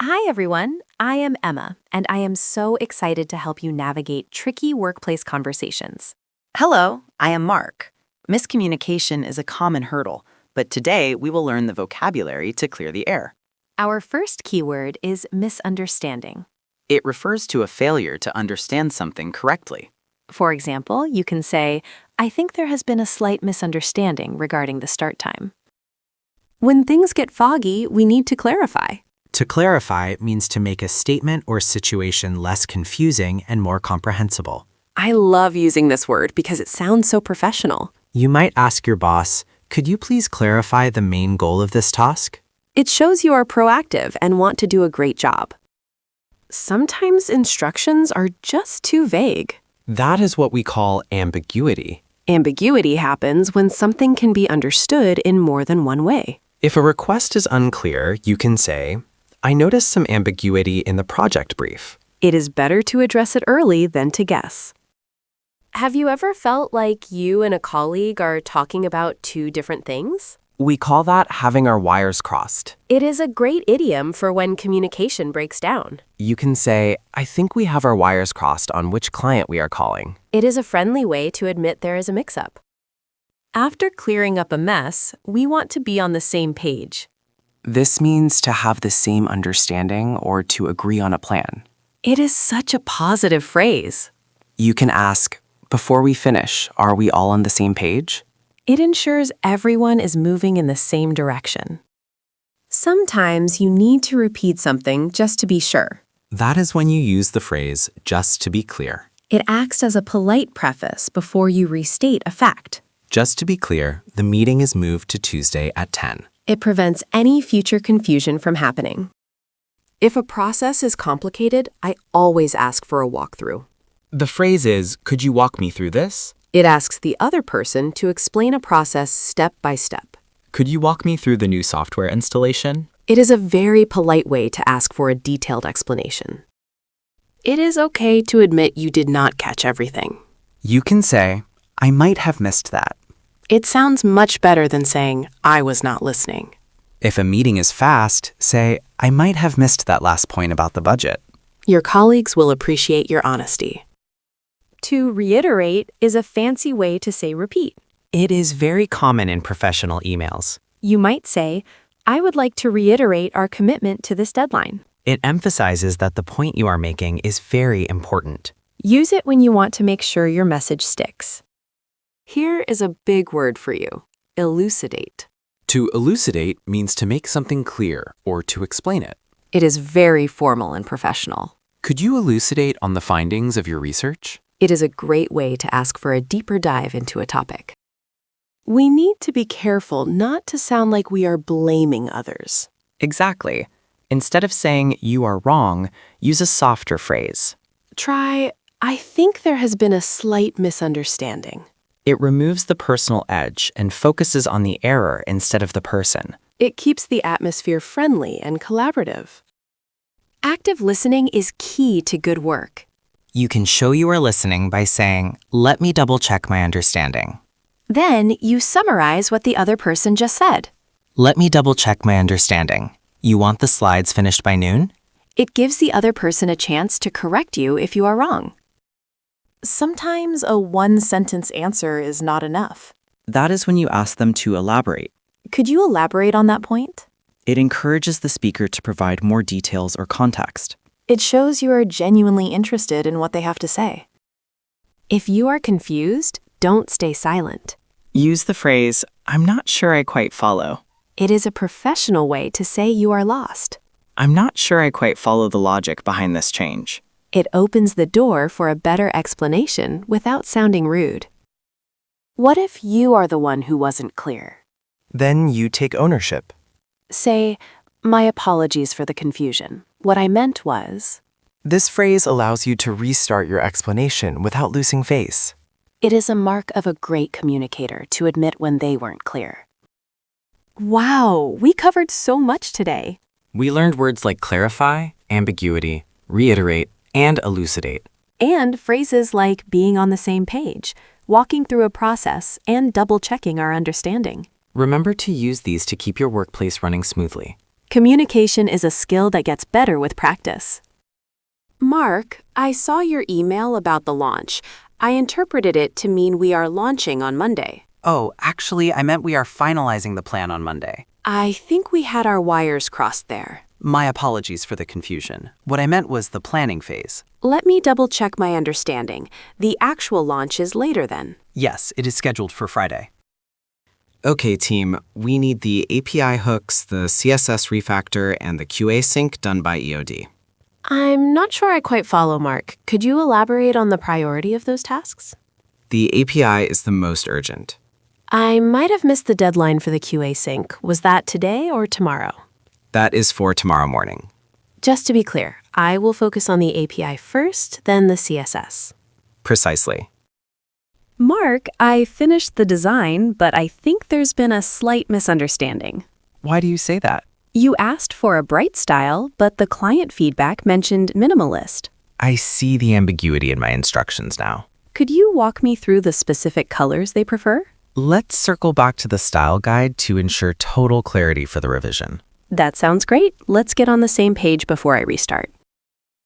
Hi, everyone. I am Emma, and I am so excited to help you navigate tricky workplace conversations. Hello, I am Mark. Miscommunication is a common hurdle, but today we will learn the vocabulary to clear the air. Our first keyword is misunderstanding. It refers to a failure to understand something correctly. For example, you can say, I think there has been a slight misunderstanding regarding the start time. When things get foggy, we need to clarify. To clarify means to make a statement or situation less confusing and more comprehensible. I love using this word because it sounds so professional. You might ask your boss, could you please clarify the main goal of this task? It shows you are proactive and want to do a great job. Sometimes instructions are just too vague. That is what we call ambiguity. Ambiguity happens when something can be understood in more than one way. If a request is unclear, you can say, I noticed some ambiguity in the project brief. It is better to address it early than to guess. Have you ever felt like you and a colleague are talking about two different things? We call that having our wires crossed. It is a great idiom for when communication breaks down. You can say, I think we have our wires crossed on which client we are calling. It is a friendly way to admit there is a mix-up. After clearing up a mess, we want to be on the same page. This means to have the same understanding or to agree on a plan. It is such a positive phrase. You can ask, before we finish, are we all on the same page? It ensures everyone is moving in the same direction. Sometimes you need to repeat something just to be sure. That is when you use the phrase, just to be clear. It acts as a polite preface before you restate a fact. Just to be clear, the meeting is moved to Tuesday at 10. It prevents any future confusion from happening. If a process is complicated, I always ask for a walkthrough. The phrase is, could you walk me through this? It asks the other person to explain a process step by step. Could you walk me through the new software installation? It is a very polite way to ask for a detailed explanation. It is okay to admit you did not catch everything. You can say, I might have missed that. It sounds much better than saying, I was not listening. If a meeting is fast, say, I might have missed that last point about the budget. Your colleagues will appreciate your honesty. To reiterate is a fancy way to say repeat. It is very common in professional emails. You might say, I would like to reiterate our commitment to this deadline. It emphasizes that the point you are making is very important. Use it when you want to make sure your message sticks. Here is a big word for you, elucidate. To elucidate means to make something clear or to explain it. It is very formal and professional. Could you elucidate on the findings of your research? It is a great way to ask for a deeper dive into a topic. We need to be careful not to sound like we are blaming others. Exactly. Instead of saying you are wrong, use a softer phrase. Try, I think there has been a slight misunderstanding. It removes the personal edge and focuses on the error instead of the person. It keeps the atmosphere friendly and collaborative. Active listening is key to good work. You can show you are listening by saying, let me double check my understanding. Then you summarize what the other person just said. Let me double check my understanding. You want the slides finished by noon? It gives the other person a chance to correct you if you are wrong. Sometimes a one-sentence answer is not enough. That is when you ask them to elaborate. Could you elaborate on that point? It encourages the speaker to provide more details or context. It shows you are genuinely interested in what they have to say. If you are confused, don't stay silent. Use the phrase, I'm not sure I quite follow. It is a professional way to say you are lost. I'm not sure I quite follow the logic behind this change. It opens the door for a better explanation without sounding rude. What if you are the one who wasn't clear? Then you take ownership. Say, my apologies for the confusion. What I meant was... This phrase allows you to restart your explanation without losing face. It is a mark of a great communicator to admit when they weren't clear. Wow, we covered so much today. We learned words like clarify, ambiguity, reiterate, and elucidate. And phrases like being on the same page, walking through a process, and double-checking our understanding. Remember to use these to keep your workplace running smoothly. Communication is a skill that gets better with practice. Mark, I saw your email about the launch. I interpreted it to mean we are launching on Monday. Oh, actually, I meant we are finalizing the plan on Monday. I think we had our wires crossed there. My apologies for the confusion. What I meant was the planning phase. Let me double-check my understanding. The actual launch is later then. Yes, it is scheduled for Friday. Okay, team, we need the API hooks, the CSS refactor, and the QA sync done by EOD. I'm not sure I quite follow, Mark. Could you elaborate on the priority of those tasks? The API is the most urgent. I might have missed the deadline for the QA sync. Was that today or tomorrow? That is for tomorrow morning. Just to be clear, I will focus on the API first, then the CSS. Precisely. Mark, I finished the design, but I think there's been a slight misunderstanding. Why do you say that? You asked for a bright style, but the client feedback mentioned minimalist. I see the ambiguity in my instructions now. Could you walk me through the specific colors they prefer? Let's circle back to the style guide to ensure total clarity for the revision. That sounds great. Let's get on the same page before I restart.